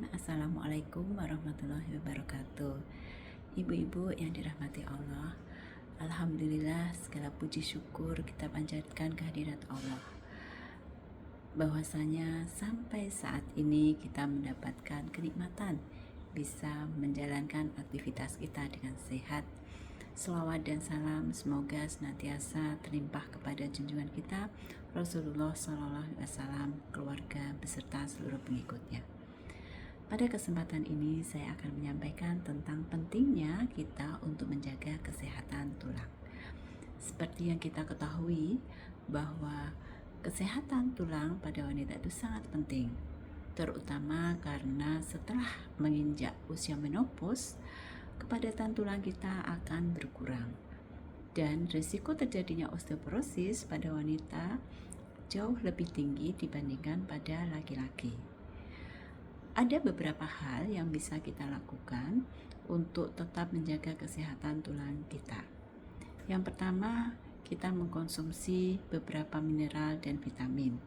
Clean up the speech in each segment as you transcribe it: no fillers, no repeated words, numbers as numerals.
Bismillahirrahmanirrahim. Assalamualaikum warahmatullahi wabarakatuh. Ibu-ibu yang dirahmati Allah, alhamdulillah segala puji syukur kita panjatkan kehadirat Allah, bahwasanya sampai saat ini kita mendapatkan kenikmatan bisa menjalankan aktivitas kita dengan sehat. Selawat dan salam semoga senantiasa terlimpah kepada junjungan kita Rasulullah SAW, keluarga beserta seluruh pengikutnya. Pada kesempatan ini saya akan menyampaikan tentang pentingnya kita untuk menjaga kesehatan tulang. Seperti yang kita ketahui bahwa kesehatan tulang pada wanita itu sangat penting, terutama karena setelah menginjak usia menopause, kepadatan tulang kita akan berkurang dan risiko terjadinya osteoporosis pada wanita jauh lebih tinggi dibandingkan pada laki-laki. Ada beberapa hal yang bisa kita lakukan untuk tetap menjaga kesehatan tulang kita. Yang pertama, kita mengkonsumsi beberapa mineral dan vitamin.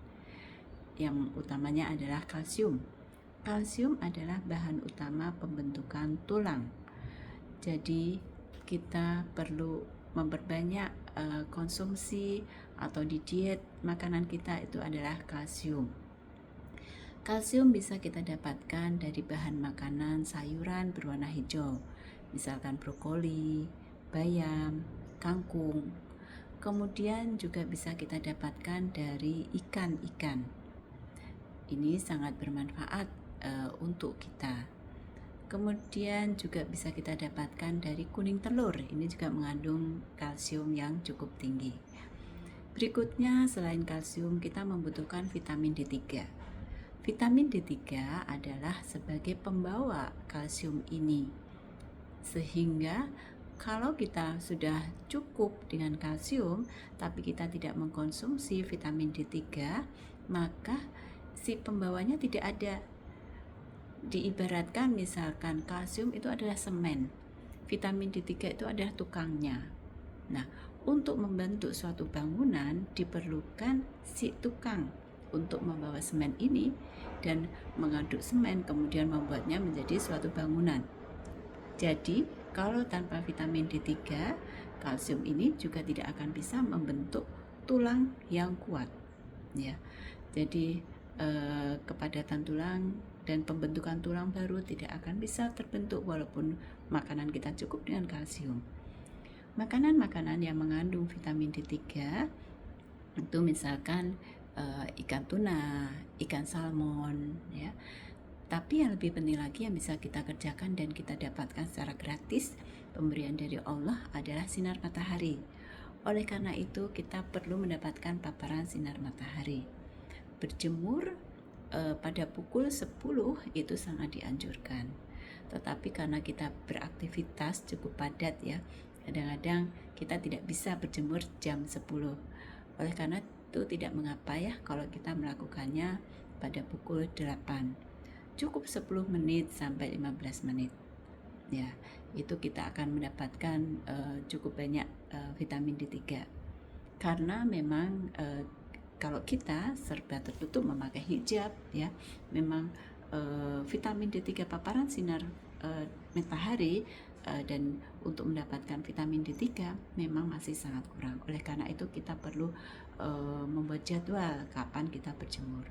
Yang utamanya adalah kalsium. Kalsium adalah bahan utama pembentukan tulang. Jadi, kita perlu memperbanyak konsumsi atau di diet makanan kita itu adalah kalsium. Kalsium bisa kita dapatkan dari bahan makanan sayuran berwarna hijau, misalkan brokoli, bayam, kangkung. Kemudian juga bisa kita dapatkan dari ikan-ikan. Ini sangat bermanfaat untuk kita. Kemudian juga bisa kita dapatkan dari kuning telur. Ini juga mengandung kalsium yang cukup tinggi. Berikutnya, selain kalsium, kita membutuhkan vitamin D3. Vitamin D3 adalah sebagai pembawa kalsium ini, sehingga kalau kita sudah cukup dengan kalsium tapi kita tidak mengkonsumsi vitamin D3, maka si pembawanya tidak ada. Diibaratkan misalkan kalsium itu adalah semen, vitamin D3 itu adalah tukangnya. Nah, untuk membentuk suatu bangunan diperlukan si tukang untuk membawa semen ini dan mengaduk semen kemudian membuatnya menjadi suatu bangunan. Jadi kalau tanpa vitamin D3, kalsium ini juga tidak akan bisa membentuk tulang yang kuat, ya. Jadi kepadatan tulang dan pembentukan tulang baru tidak akan bisa terbentuk walaupun makanan kita cukup dengan kalsium. Makanan-makanan yang mengandung vitamin D3 itu misalkan ikan tuna, ikan salmon, ya. Tapi yang lebih penting lagi yang bisa kita kerjakan dan kita dapatkan secara gratis, pemberian dari Allah adalah sinar matahari. Oleh karena itu kita perlu mendapatkan paparan sinar matahari. Berjemur pada pukul 10 itu sangat dianjurkan. Tetapi karena kita beraktivitas cukup padat, ya, kadang-kadang kita tidak bisa berjemur jam 10. Oleh karena itu tidak mengapa, ya, kalau kita melakukannya pada pukul 8. Cukup 10 menit sampai 15 menit. Ya, itu kita akan mendapatkan cukup banyak vitamin D3. Karena memang kalau kita serba tertutup memakai hijab, ya, memang vitamin D3 paparan sinar matahari dan untuk mendapatkan vitamin D3 memang masih sangat kurang. Oleh karena itu kita perlu membuat jadwal kapan kita berjemur.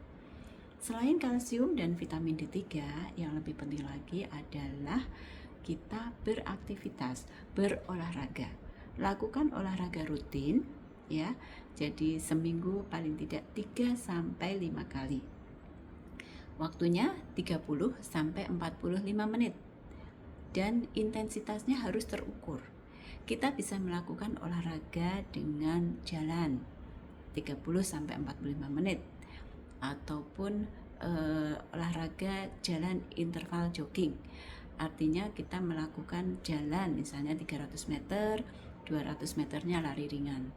Selain kalsium dan vitamin D3, yang lebih penting lagi adalah kita beraktivitas, berolahraga. Lakukan olahraga rutin, ya. Jadi seminggu paling tidak 3-5 kali. Waktunya 30-45 menit. Dan intensitasnya harus terukur. Kita bisa melakukan olahraga dengan jalan 30-45 menit ataupun olahraga jalan interval jogging. Artinya kita melakukan jalan misalnya 300 meter, 200 meternya lari ringan.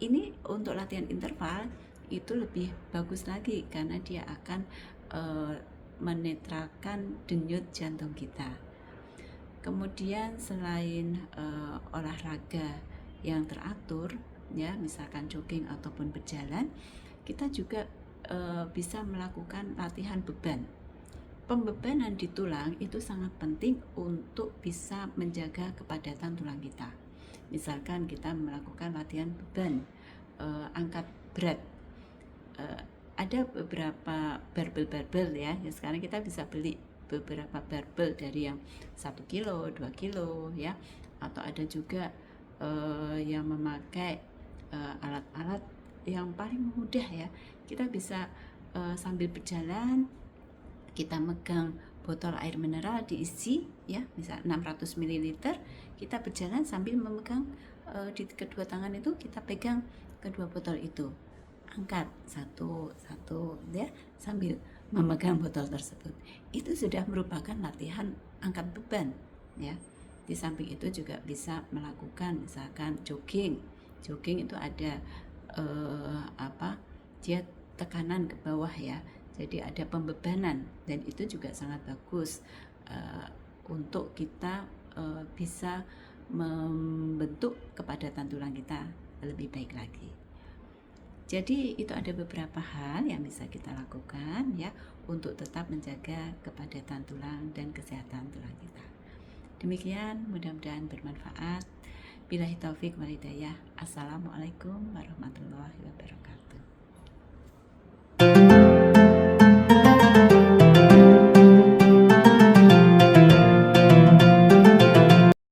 Ini untuk latihan interval itu lebih bagus lagi karena dia akan menetralkan denyut jantung kita. Kemudian selain olahraga yang teratur, ya, misalkan jogging ataupun berjalan, kita juga bisa melakukan latihan beban. pembebanan di tulang itu sangat penting untuk bisa menjaga kepadatan tulang kita. Misalkan kita melakukan latihan beban, angkat berat, ada beberapa barbel ya. Sekarang kita bisa beli beberapa barbel dari yang 1 kilo, 2 kilo ya, atau ada juga yang memakai alat-alat yang paling mudah ya. Kita bisa sambil berjalan kita megang botol air mineral diisi ya, misal 600 ml, kita berjalan sambil memegang di kedua tangan itu kita pegang kedua botol itu, angkat satu ya sambil memegang botol tersebut. Itu sudah merupakan latihan angkat beban ya. Di samping itu juga bisa melakukan misalkan jogging itu ada dia tekanan ke bawah ya, jadi ada pembebanan, dan itu juga sangat bagus untuk kita bisa membentuk kepadatan tulang kita lebih baik lagi. Jadi itu ada beberapa hal yang bisa kita lakukan ya untuk tetap menjaga kepadatan tulang dan kesehatan tulang kita. Demikian, mudah-mudahan bermanfaat. Billahi taufik wal hidayah. Assalamualaikum warahmatullahi wabarakatuh.